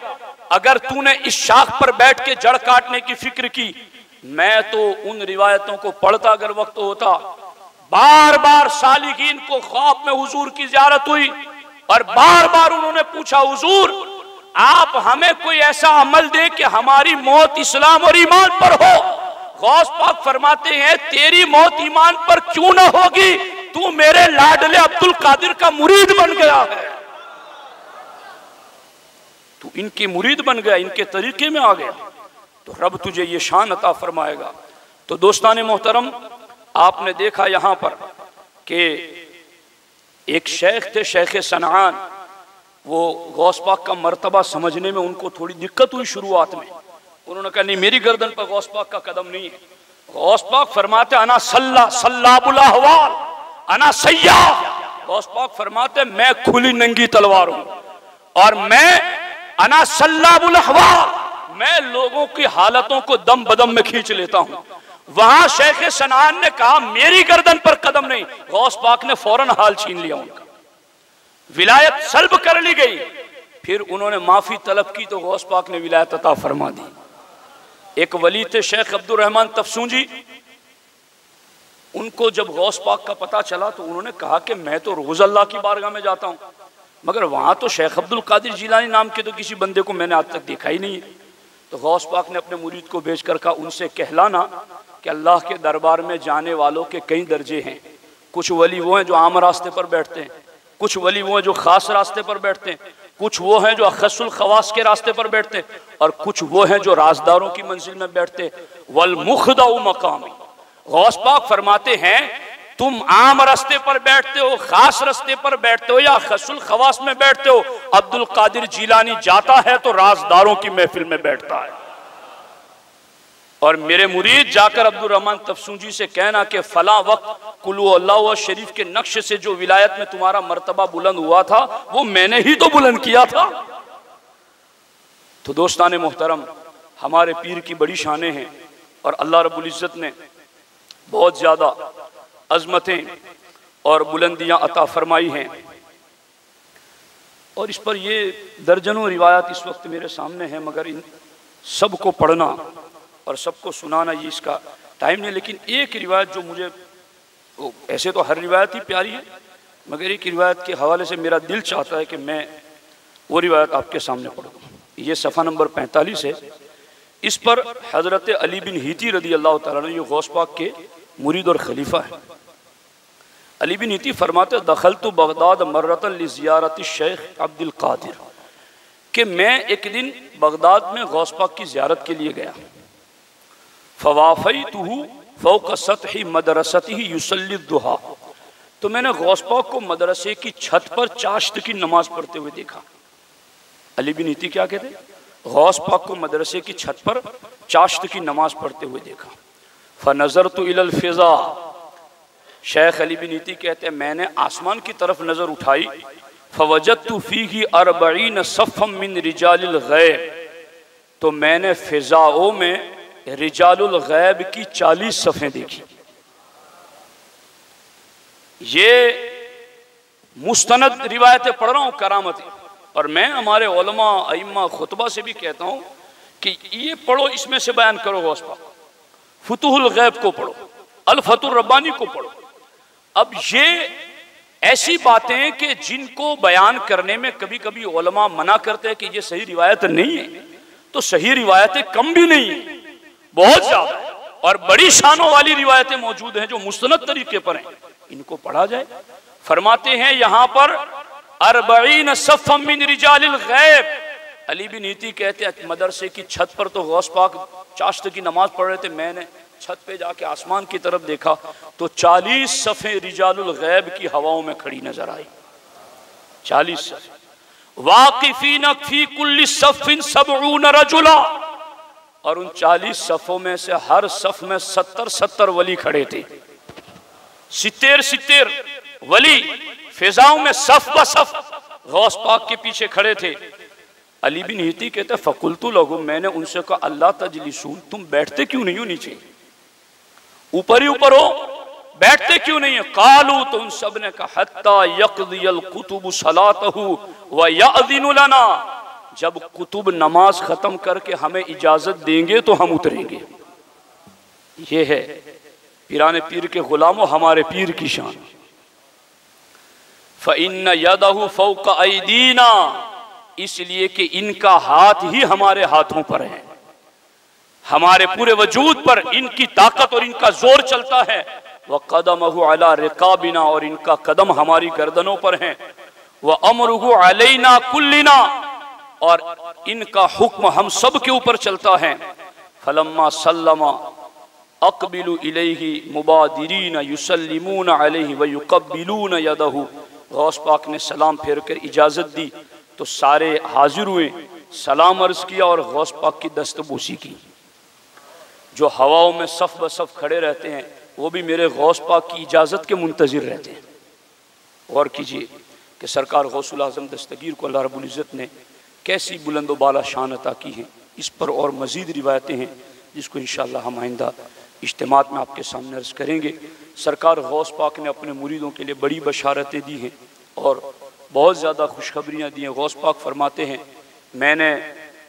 अगर तूने इस शाख पर बैठ के जड़ काटने की फिक्र की, मैं तो उन रिवायतों को पढ़ता अगर वक्त होता, बार बार सालिकीन को ख्वाब में हुजूर की ज़ियारत हुई और बार बार उन्होंने पूछा हुजूर आप हमें कोई ऐसा अमल दे कि हमारी मौत इस्लाम और ईमान पर हो। गौस पाक फरमाते हैं तेरी मौत ईमान पर क्यों ना होगी, तू मेरे लाडले अब्दुल कादिर का मुरीद बन गया है, तू इनके मुरीद बन गया, इनके तरीके में आ गया, तो रब तुझे ये शान अता फरमाएगा। तो दोस्ताने मोहतरम, आपने देखा यहां पर कि एक शेख थे, शेख सनआन, वो गौस पाक का मर्तबा समझने में उनको थोड़ी दिक्कत हुई शुरुआत में। उन्होंने कहा नहीं, मेरी गर्दन पर गौस पाक का कदम नहीं है। गौस पाक फरमाते अना सल्लाबुल अहवाल अना सय्याह। गौस पाक फरमाते मैं खुली नंगी तलवार हूं और मैं अना सल्लाबुल अहवाल, मैं लोगों की हालतों को दम बदम में खींच लेता हूं। वहां शेख सनआन ने कहा मेरी गर्दन पर कदम नहीं। गौस पाक ने फौरन हाल छीन लिया उनका, विलायत सल्ब कर ली गई। फिर उन्होंने माफी तलब की तो गौस पाक ने विलायत अता फरमा दी। एक वली थे शेख अब्दुल रहमान तफसूंजी, उनको जब गौस पाक का पता चला तो उन्होंने कहा कि मैं तो रोज अल्लाह की बारगाह में जाता हूं, मगर वहां तो शेख अब्दुल कादिर जिलानी नाम के तो किसी बंदे को मैंने आज तक देखा ही नहीं है। तो गौस पाक ने अपने मुरीद को भेजकर कहा उनसे कहलाना कि अल्लाह के दरबार में जाने वालों के कई दर्जे हैं। कुछ वली वो हैं जो आम रास्ते पर बैठते हैं, कुछ वली वो हैं जो खास रास्ते पर बैठते हैं, कुछ वो हैं जो अखसुल खवास के रास्ते पर बैठते हैं, और कुछ वो हैं जो राजदारों की मंजिल में बैठते हैं। वल मुखदाउ मकामी, गौस पाक फरमाते हैं तुम आम रास्ते पर बैठते हो, खास रास्ते पर बैठते हो या अखसुल खवास में बैठते हो, अब्दुल कादिर जिलानी जाता है तो राजदारों की महफिल में बैठता है। और मेरे मुरीद जाकर अब्दुल रहमान तफसूंजी से कहना कि फला वक्त कुलू अल्लाह शरीफ के नक्श से जो विलायत में तुम्हारा मर्तबा बुलंद हुआ था वो मैंने ही तो बुलंद किया था। तो दोस्ताने मोहतरम, हमारे पीर की बड़ी शानें हैं और अल्लाह रब्बुल इज़्ज़त ने बहुत ज़्यादा अज़मतें और बुलंदियां अता फरमाई हैं। और इस पर ये दर्जनों रिवायात इस वक्त मेरे सामने हैं, मगर इन सबको पढ़ना और सबको सुनाना ये इसका टाइम नहीं। लेकिन एक रिवायत जो मुझे, ऐसे तो हर रिवायत ही प्यारी है, मगर एक रिवायत के हवाले से मेरा दिल चाहता है कि मैं वो रिवायत आपके सामने पढ़ दूँ। ये सफ़ा नंबर 45 है। इस पर हज़रत अली बिन हीती रदी अल्लाह ताला अन्हु, ये गौस पाक के मुरीद और खलीफा है। अली बिन हीती फरमाते दखलतु बगदाद मर्रतन लिज़ियारति शेख अब्दुल कादिर, कि मैं एक दिन बगदाद में गौस पाक की ज़ियारत के लिए गया। फ़वाफ़ैतुहु फ़ौक़ सतहि मदरसतिही युसल्लि दुहा, तो मैंने गौस पाक को मदरसे की छत पर चाश्त की नमाज पढ़ते हुए देखा। अली बिन हीती क्या कहते? गौस पाक को मदरसे की छत पर चाश्त की नमाज पढ़ते हुए देखा। फ़नज़रतु इलल फ़िज़ा, शेख अली बिन हीती कहते हैं मैंने आसमान की तरफ नज़र उठाई। फ़वजदतु फ़ीही 40 सफ़्फ़म मिन रिजालिल गैब, तो मैंने फ़िज़ाओं में रिजालुल गैब की 40 सफ़ें देखी। ये मुस्तनद रिवायतें पढ़ रहा हूँ करामत, और मैं हमारे उलमा अइम्मा खुतबा से भी कहता हूँ कि ये पढ़ो, इसमें से बयान करो। गौस पाक फुतुहुल गैब को पढ़ो, अल फतुर रब्बानी को पढ़ो। अब ये ऐसी बातें कि जिनको बयान करने में कभी कभी उलमा मना करते हैं कि ये सही रिवायत नहीं है, तो सही रिवायतें कम भी नहीं है, बहुत ज्यादा है, और बड़ी शानों वाली रिवायतें मौजूद हैं जो मुस्तनद तरीके पर हैं, इनको पढ़ा जाए। फरमाते हैं यहाँ पर 40 सफ़्फ़म मिन रिजालिल गैब। अली बिन हीती कहते हैं मदरसे की छत पर तो गौस पाक चाश्त की नमाज पढ़ रहे थे, मैंने छत पे जाके आसमान की तरफ देखा तो 40 सफ़ें रिजालुल गैब की हवाओं में खड़ी नजर आई। 40 सफ़ें। वाक़िफ़ीन फ़ी कुल्लि सफ़्फ़िन 70 रजुला, और उन 40 सफ़ों में से हर सफ़ में 70 वली खड़े थे। 70 वली फिजाओं में सफ़ ब सफ़ गौस पाक के पीछे खड़े थे। अली बिन हीती कहते फ़कुल्तु लहुम, मैंने उनसे कहा अल्लाह तजलिसून, तुम बैठते क्यों नहीं हो नीचे, ऊपर ही ऊपर हो, बैठते क्यों नहीं है? कालू, तो उन सब ने कहा हत्ता यक़दियल कुतुब सलातहु व यअज़िनु लना, जब कुतुब नमाज खत्म करके हमें इजाजत देंगे तो हम उतरेंगे। ये है पीराने पीर के गुलामों हमारे पीर की शान। फ़इन्न यदहु फ़ौक़ अयदीना, इसलिए कि इनका हाथ ही हमारे हाथों पर है, हमारे पूरे वजूद पर इनकी ताकत और इनका जोर चलता है। व क़दमहु अला रिक़ाबिना, और इनका कदम हमारी गर्दनों पर है। व अमरुहु अलैना कुल्लिना, और इनका हुक्म हम सब के ऊपर चलता है। फलम्मा सल्लमा अक़बिलु इलैहि मुबादिरीन युसल्लिमून अलैहि व युक़ब्बिलून यदहु, गौस पाक ने सलाम फेर कर इजाज़त दी तो सारे हाजिर हुए, सलाम अर्ज़ किया और गौस पाक की दस्तबूसी की। जो हवाओं में सफ़ ब सफ़ खड़े रहते हैं वो भी मेरे गौस पाक की इजाज़त के मुंतज़िर रहते हैं। गौर कीजिए कि सरकार गौसुल आज़म दस्तगीर को अल्लाह रब्बुल इज़्ज़त ने कैसी बुलंद बाला शान अता की है। इस पर और मज़ीद रिवायतें हैं जिसको इंशाअल्लाह हम आइंदा इज्तिमात में आपके सामने अर्ज़ करेंगे। सरकार गौस पाक ने अपने मुरीदों के लिए बड़ी बशारतें दी हैं और बहुत ज़्यादा खुशखबरियाँ दी हैं। गौस पाक फरमाते हैं मैंने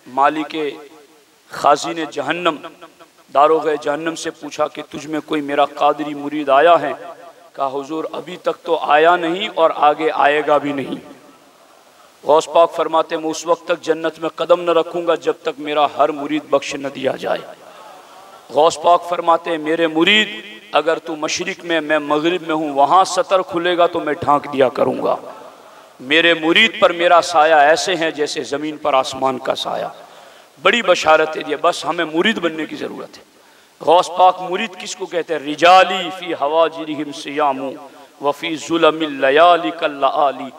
मालिक खाज़िन जहन्नम दारोग़े जहन्नम से पूछा कि तुझ में कोई मेरा कादरी मुरीद आया है? कहा हुजूर अभी तक तो आया नहीं और आगे आएगा भी नहीं। गौस पाक फरमाते मैं उस वक्त तक जन्नत में कदम न रखूँगा जब तक मेरा हर मुरीद बख्श न दिया जाए। गौस पाक फरमाते मेरे मुरीद अगर तू मशरिक में मैं मगरिब में हूँ वहाँ सतर खुलेगा तो मैं ढांक दिया करूँगा। मेरे मुरीद पर मेरा साया ऐसे हैं जैसे ज़मीन पर आसमान का साया। बड़ी बशारत है, बस हमें मुरीद बनने की ज़रूरत है। गौस पाक मुरीद किसको कहते हैं? रिजाली फ़ी हवाजिरिहिम सियामु व फ़ी ज़ुलमिल लयाली कल्लाली।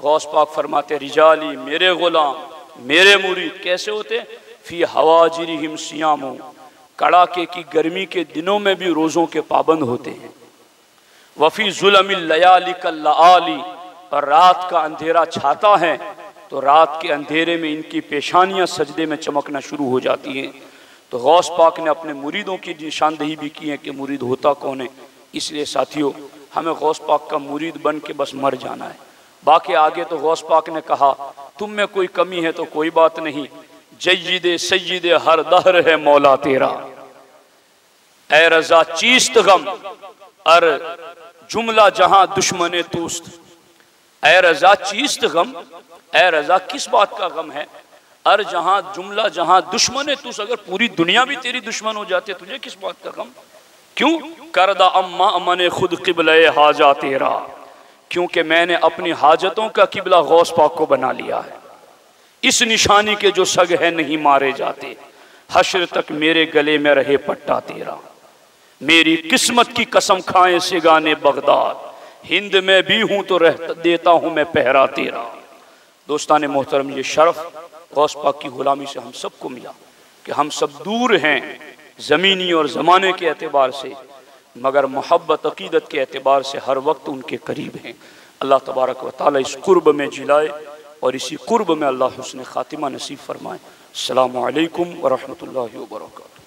गौस पाक फरमाते रिजाली मेरे ग़ुलाम मेरे मुरीद कैसे होते? फ़ी हवाजिरिहिम सियामु, कड़ाके की गर्मी के दिनों में भी रोज़ों के पाबंद होते हैं। वफ़ी ज़ुलमिल लयाली कल्लाली, और रात का अंधेरा छाता है तो रात के अंधेरे में इनकी पेशानियां सजदे में चमकना शुरू हो जाती हैं। तो गौस पाक ने अपने मुरीदों की निशानदही भी की है कि मुरीद होता कौन है। इसलिए साथियों हमें गौस पाक का मुरीद बन के बस मर जाना है। बाकी आगे तो गौस पाक ने कहा तुम में कोई कमी है तो कोई बात नहीं, जय्यिद सय्यिद हर दहर है मौला तेरा। ए रजा चीस्त गम अर जुमला जहां दुश्मने तूस्त। ए रजा चीस्त गम, ए रजा किस बात का गम है, अर जहां जुमला जहां दुश्मने तूस्त, अगर पूरी दुनिया भी तेरी दुश्मन हो जाती है तुझे किस बात का गम। क्यों करदा अम्मा अमने खुद किबले हाजा तेरा, क्योंकि मैंने अपनी हाजतों का किबला गौस पाक को बना लिया है। इस निशानी के जो सग है नहीं मारे जाते, हश्र तक मेरे गले में रहे पट्टा तेरा। मेरी किस्मत की कसम खाए सिगाने बगदाद, हिंद में भी हूं तो रह देता हूं मैं पहरा तेरा। दोस्तान मोहतरम, ये शर्फ गौस पाक की गुलामी से हम सबको मिला कि हम सब दूर हैं ज़मीनी और ज़माने के एतबार से, मगर मोहब्बत अकीदत के एतबार से हर वक्त उनके करीब हैं। अल्लाह तबारक व तआला इस कुर्ब में जिलाए और इसी कुर्ब में अल्लाह हुस्न खातिमा नसीब फरमाए। अस्सलामु अलैकुम व रहमतुल्लाहि व बरकातहू।